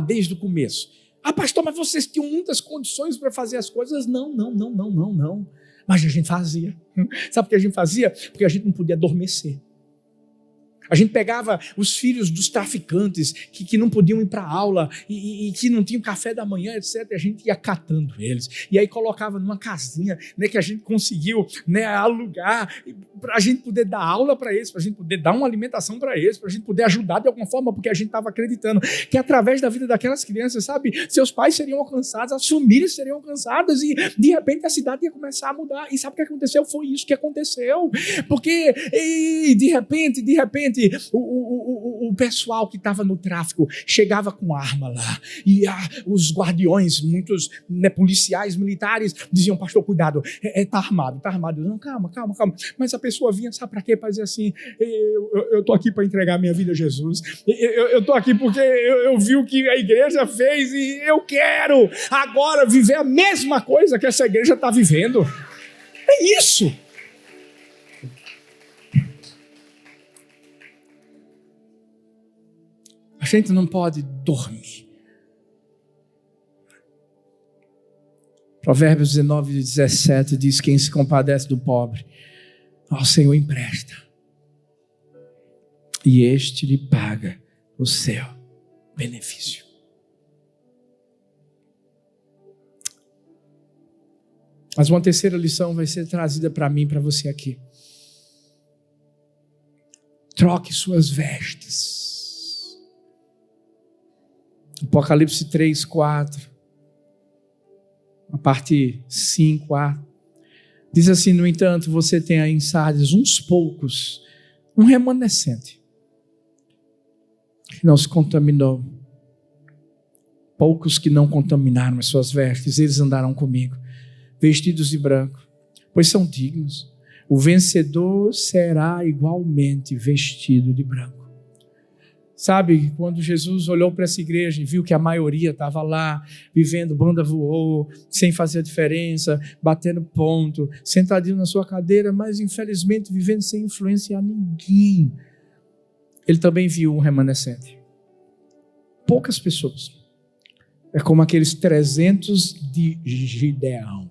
Desde o começo. Pastor, mas vocês tinham muitas condições para fazer as coisas? Não. Mas a gente fazia. Sabe por que a gente fazia? Porque a gente não podia adormecer. A gente pegava os filhos dos traficantes que não podiam ir para a aula e que não tinham café da manhã, etc. E a gente ia catando eles. E aí colocava numa casinha, né, que a gente conseguiu, né, alugar para a gente poder dar aula para eles, para a gente poder dar uma alimentação para eles, para a gente poder ajudar de alguma forma, porque a gente estava acreditando que através da vida daquelas crianças, sabe, seus pais seriam alcançados, as famílias seriam alcançadas e de repente a cidade ia começar a mudar. E sabe o que aconteceu? Foi isso que aconteceu. Porque de repente, o pessoal que estava no tráfico chegava com arma lá. E os guardiões, muitos, né, policiais, militares, diziam: pastor, cuidado, está armado. Não, calma. Mas a pessoa vinha, sabe para quê? Para dizer assim: eu estou aqui para entregar minha vida a Jesus. Eu estou aqui porque eu vi o que a igreja fez e eu quero agora viver a mesma coisa que essa igreja está vivendo. É isso. A gente não pode dormir. Provérbios 19:17 diz: quem se compadece do pobre, ao Senhor empresta, e este lhe paga o seu benefício. Mas uma terceira lição vai ser trazida para mim e para você aqui. Troque suas vestes. Apocalipse 3:4, a parte 5a, diz assim: no entanto, você tem aí em Sardes uns poucos, um remanescente, que não se contaminou. Poucos que não contaminaram as suas vestes, eles andarão comigo, vestidos de branco, pois são dignos. O vencedor será igualmente vestido de branco. Sabe, quando Jesus olhou para essa igreja e viu que a maioria estava lá, vivendo banda voou, sem fazer a diferença, batendo ponto, sentadinho na sua cadeira, mas infelizmente vivendo sem influenciar ninguém, ele também viu um remanescente. Poucas pessoas. É como aqueles 300 de Gideão,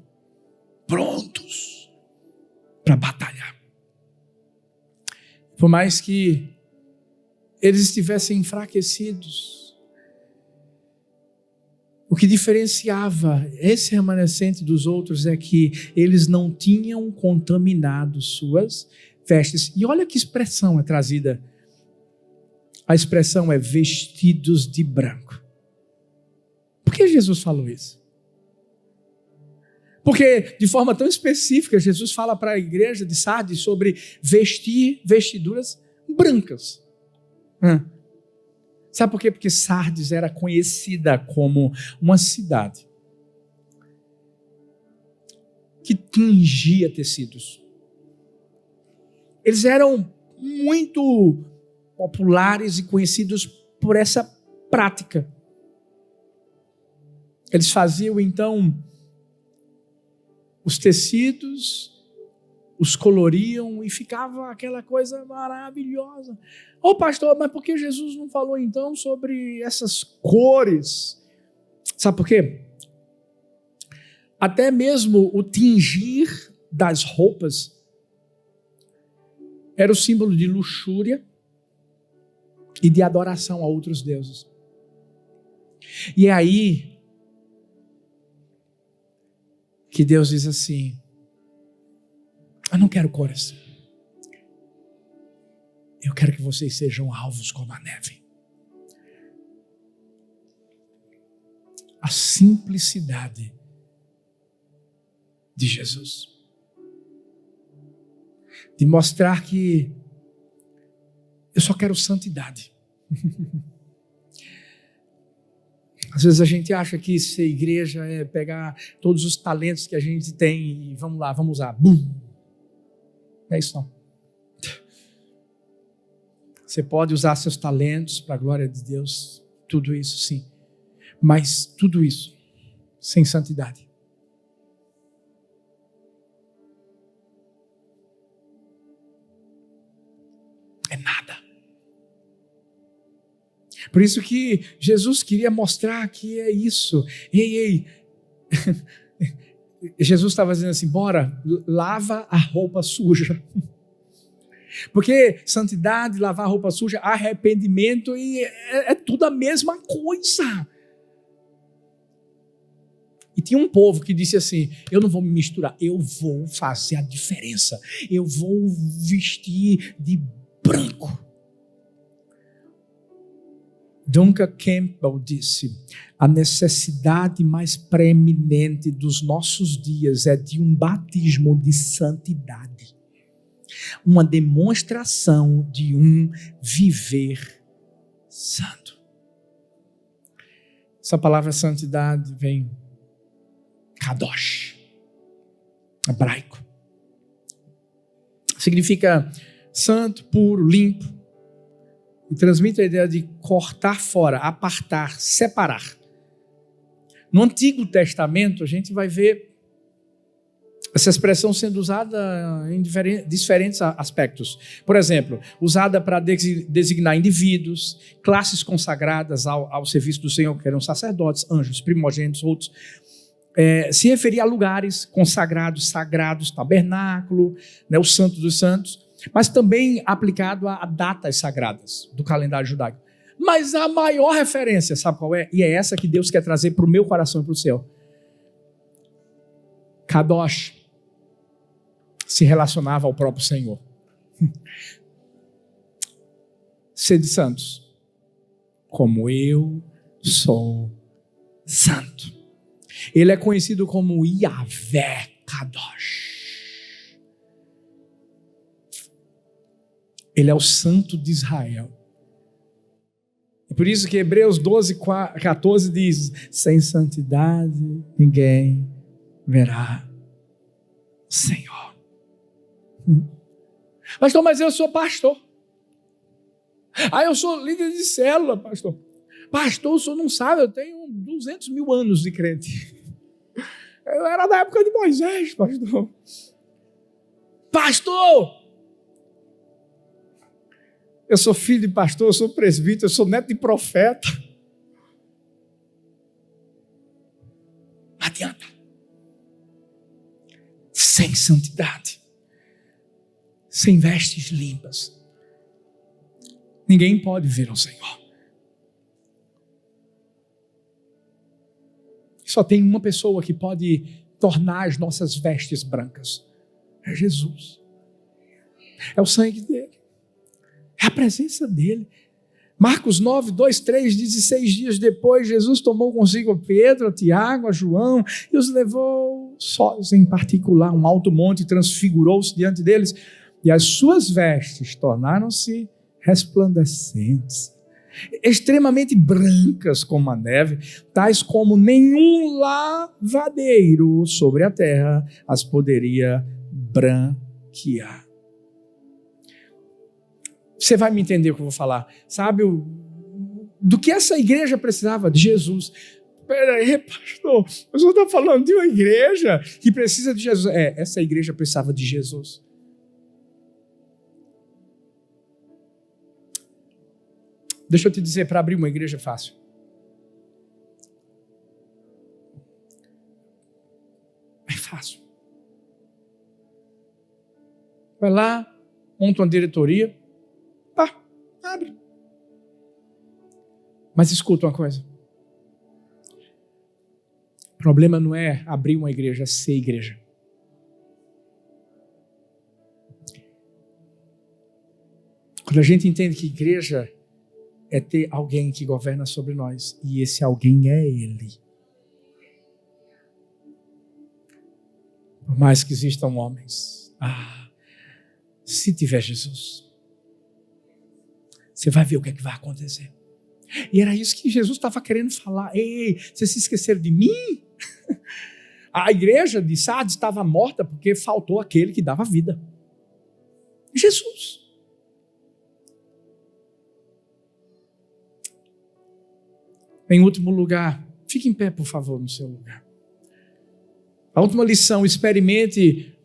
prontos para batalhar. Por mais que eles estivessem enfraquecidos, o que diferenciava esse remanescente dos outros é que eles não tinham contaminado suas vestes. E olha que expressão é trazida. A expressão é vestidos de branco. Por que Jesus falou isso? Porque de forma tão específica, Jesus fala para a igreja de Sardes sobre vestir vestiduras brancas. Sabe por quê? Porque Sardes era conhecida como uma cidade que tingia tecidos. Eles eram muito populares e conhecidos por essa prática. Eles faziam, então, os tecidos, os coloriam e ficava aquela coisa maravilhosa. Pastor, mas por que Jesus não falou, então, sobre essas cores? Sabe por quê? Até mesmo o tingir das roupas era o símbolo de luxúria e de adoração a outros deuses. E é aí que Deus diz assim: eu não quero cores. Eu quero que vocês sejam alvos como a neve. A simplicidade de Jesus. De mostrar que eu só quero santidade. Às vezes a gente acha que ser igreja é pegar todos os talentos que a gente tem e vamos lá, vamos usar. Bum! Não é isso não. Você pode usar seus talentos para a glória de Deus, tudo isso sim. Mas tudo isso sem santidade é nada. Por isso que Jesus queria mostrar que é isso. Ei. Jesus estava dizendo assim: bora, lava a roupa suja. Porque santidade, lavar a roupa suja, arrependimento, e é tudo a mesma coisa. E tinha um povo que disse assim: eu não vou me misturar, eu vou fazer a diferença. Eu vou vestir de branco. Duncan Campbell disse: a necessidade mais preeminente dos nossos dias é de um batismo de santidade. Uma demonstração de um viver santo. Essa palavra santidade vem kadosh, hebraico. Significa santo, puro, limpo. E transmite a ideia de cortar fora, apartar, separar. No Antigo Testamento, a gente vai ver essa expressão sendo usada em diferentes aspectos. Por exemplo, usada para designar indivíduos, classes consagradas ao serviço do Senhor, que eram sacerdotes, anjos, primogênitos, outros. Se referia a lugares consagrados, sagrados, tabernáculo, né, o Santo dos Santos, mas também aplicado a datas sagradas do calendário judaico. Mas a maior referência, sabe qual é? E é essa que Deus quer trazer para o meu coração e para o seu. Kadosh se relacionava ao próprio Senhor. Sede santos, como eu sou santo. Ele é conhecido como Yahvé Kadosh. Ele é o santo de Israel. É por isso que Hebreus 12:14 diz: sem santidade ninguém verá o Senhor. Pastor, mas eu sou pastor. Eu sou líder de célula, pastor. Pastor, o senhor não sabe, eu tenho 200 mil anos de crente. Eu era da época de Moisés, pastor. Pastor! Eu sou filho de pastor, eu sou presbítero, eu sou neto de profeta. Não adianta. Sem santidade, sem vestes limpas, ninguém pode ver ao Senhor. Só tem uma pessoa que pode tornar as nossas vestes brancas. É Jesus. É o sangue dele. É a presença dele. Marcos 9, 2, 3 diz: 6 dias depois, Jesus tomou consigo a Pedro, a Tiago, a João e os levou sós em particular a um alto monte e transfigurou-se diante deles. E as suas vestes tornaram-se resplandecentes, extremamente brancas como a neve, tais como nenhum lavadeiro sobre a terra as poderia branquear. Você vai me entender o que eu vou falar. Sabe do que essa igreja precisava? De Jesus. Peraí, pastor, o senhor está falando de uma igreja que precisa de Jesus. Essa igreja precisava de Jesus. Deixa eu te dizer, para abrir uma igreja é fácil. É fácil. Vai lá, monta uma diretoria, abre. Mas escuta uma coisa. O problema não é abrir uma igreja, é ser igreja. Quando a gente entende que igreja é ter alguém que governa sobre nós, e esse alguém é Ele. Por mais que existam homens, se tiver Jesus, você vai ver o que é que vai acontecer. E era isso que Jesus estava querendo falar. Ei, vocês se esqueceram de mim? A igreja de Sardes estava morta porque faltou aquele que dava vida. Jesus. Em último lugar, fique em pé, por favor, no seu lugar. A última lição: experimente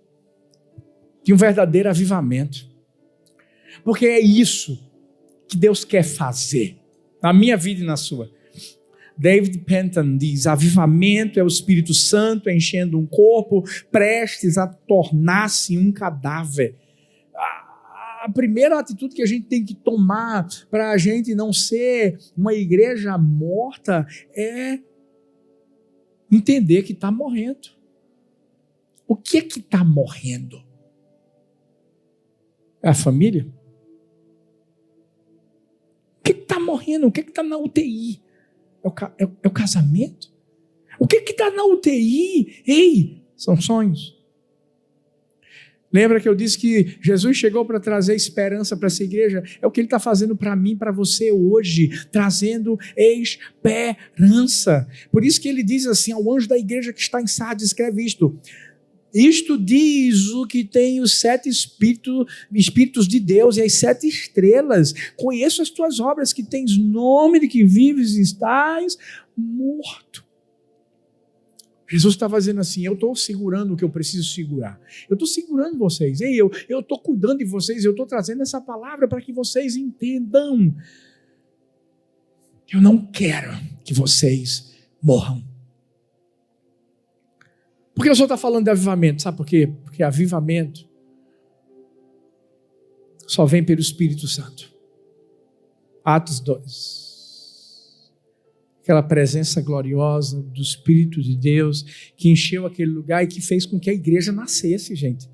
de um verdadeiro avivamento. Porque é isso que Deus quer fazer na minha vida e na sua. David Penton diz: avivamento é o Espírito Santo enchendo um corpo prestes a tornar-se um cadáver. A primeira atitude que a gente tem que tomar para a gente não ser uma igreja morta é entender que está morrendo. O que é que está morrendo? É a família? O que está morrendo? O que está na UTI? É o casamento? O que está na UTI? Ei, são sonhos. Lembra que eu disse que Jesus chegou para trazer esperança para essa igreja? É o que Ele está fazendo para mim, para você hoje, trazendo esperança. Por isso que Ele diz assim ao anjo da igreja que está em Sardes: escreve isto. Isto diz o que tem os 7 espíritos de Deus e as 7 estrelas. Conheço as tuas obras, que tens nome de que vives e estás morto. Jesus estava dizendo assim: eu estou segurando o que eu preciso segurar. Eu estou segurando vocês. Ei, eu estou cuidando de vocês. Eu estou trazendo essa palavra para que vocês entendam. Eu não quero que vocês morram. Por que o senhor está falando de avivamento? Sabe por quê? Porque avivamento só vem pelo Espírito Santo. Atos 2. Aquela presença gloriosa do Espírito de Deus que encheu aquele lugar e que fez com que a igreja nascesse, gente.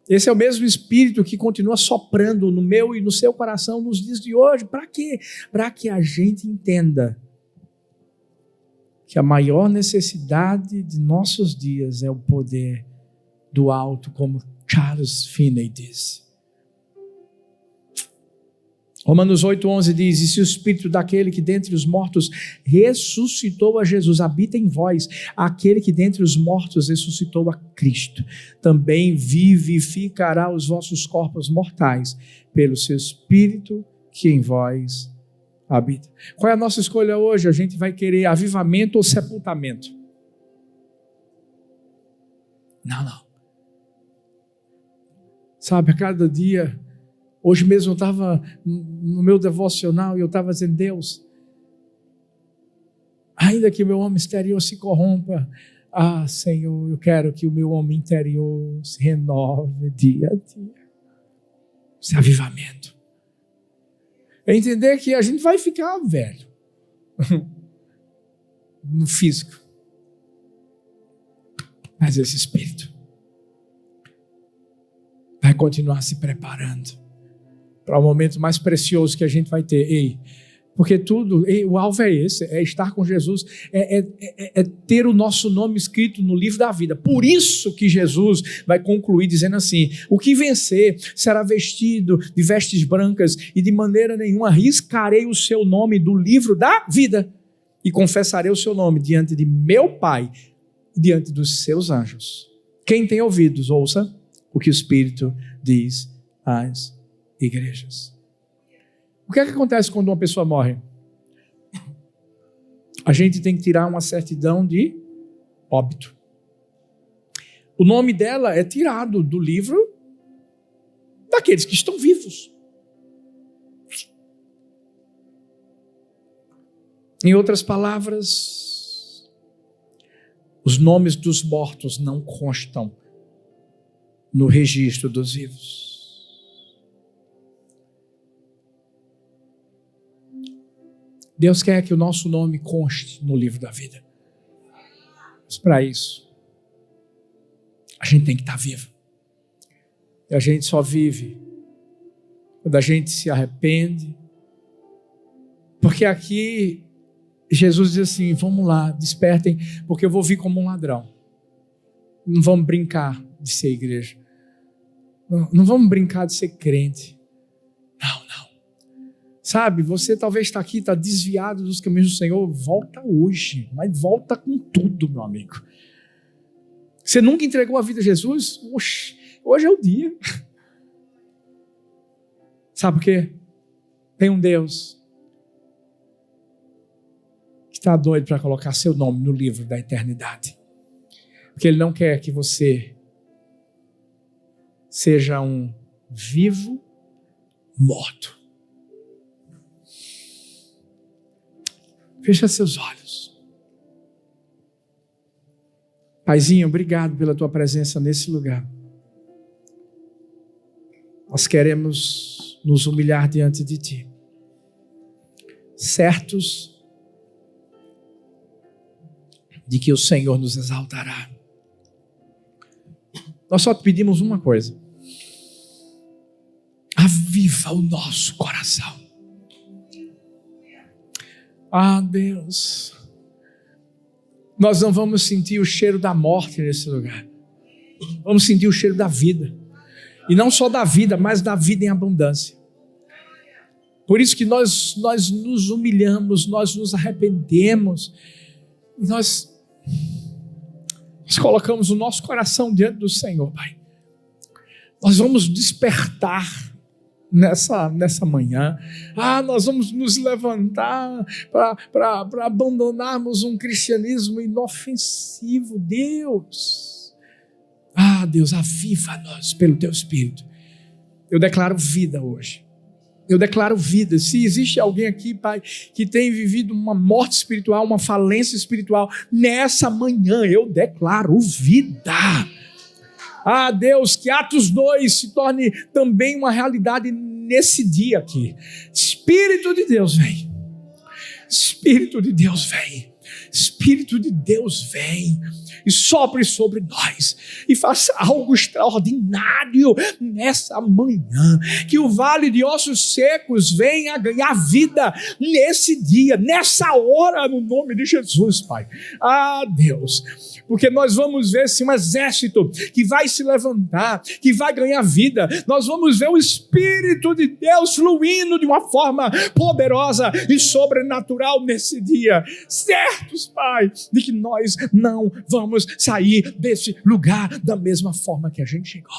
Esse é o mesmo Espírito que continua soprando no meu e no seu coração nos dias de hoje. Para quê? Para que a gente entenda que a maior necessidade de nossos dias é o poder do alto, como Charles Finney disse. Romanos 8,11 diz: e se o Espírito daquele que dentre os mortos ressuscitou a Jesus habita em vós, aquele que dentre os mortos ressuscitou a Cristo, também vivificará os vossos corpos mortais pelo seu Espírito que em vós habita. Qual é a nossa escolha hoje? A gente vai querer avivamento ou sepultamento? Não. Sabe, a cada dia, hoje mesmo eu estava no meu devocional e eu estava dizendo: Deus, ainda que o meu homem exterior se corrompa, Senhor, eu quero que o meu homem interior se renove dia a dia. Esse avivamento. É entender que a gente vai ficar velho no físico, mas esse Espírito vai continuar se preparando para o momento mais precioso que a gente vai ter. Porque o alvo é esse, é estar com Jesus, é ter o nosso nome escrito no livro da vida. Por isso que Jesus vai concluir dizendo assim: o que vencer será vestido de vestes brancas e de maneira nenhuma riscarei o seu nome do livro da vida e confessarei o seu nome diante de meu Pai e diante dos seus anjos. Quem tem ouvidos, ouça o que o Espírito diz às igrejas. O que é que acontece quando uma pessoa morre? A gente tem que tirar uma certidão de óbito. O nome dela é tirado do livro daqueles que estão vivos. Em outras palavras, os nomes dos mortos não constam no registro dos vivos. Deus quer que o nosso nome conste no livro da vida. Mas para isso, a gente tem que estar vivo. E a gente só vive quando a gente se arrepende. Porque aqui, Jesus diz assim: vamos lá, despertem, porque eu vou vir como um ladrão. Não vamos brincar de ser igreja. Não vamos brincar de ser crente. Não. Sabe, você talvez está aqui, está desviado dos caminhos do Senhor. Volta hoje, mas volta com tudo, meu amigo. Você nunca entregou a vida a Jesus? Oxe, hoje é o dia. Sabe por quê? Tem um Deus que está doido para colocar seu nome no livro da eternidade. Porque Ele não quer que você seja um vivo morto. Fecha seus olhos. Paizinho, obrigado pela tua presença nesse lugar. Nós queremos nos humilhar diante de ti, certos de que o Senhor nos exaltará. Nós só te pedimos uma coisa: aviva o nosso coração. Ah, Deus, nós não vamos sentir o cheiro da morte nesse lugar. Vamos sentir o cheiro da vida. E não só da vida, mas da vida em abundância. Por isso que nós nos humilhamos, nós nos arrependemos. E nós colocamos o nosso coração diante do Senhor, Pai. Nós vamos despertar nessa manhã. Nós vamos nos levantar para abandonarmos um cristianismo inofensivo. Deus, aviva-nos pelo Teu Espírito. Eu declaro vida hoje. Eu declaro vida. Se existe alguém aqui, Pai, que tem vivido uma morte espiritual, uma falência espiritual, nessa manhã eu declaro vida. Deus, que Atos 2 se torne também uma realidade nesse dia aqui. Espírito de Deus vem. Espírito de Deus vem. Espírito de Deus vem e sopre sobre nós e faça algo extraordinário nessa manhã. Que o vale de ossos secos venha a ganhar vida nesse dia, nessa hora, no nome de Jesus, Pai. Deus, porque nós vamos ver um exército que vai se levantar, que vai ganhar vida. Nós vamos ver o Espírito de Deus fluindo de uma forma poderosa e sobrenatural nesse dia. Certos, Pai, de que nós não vamos sair desse lugar da mesma forma que a gente chegou.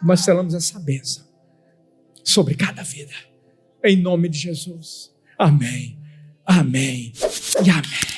Nós selamos essa bênção sobre cada vida. Em nome de Jesus. Amém. Amém. E amém.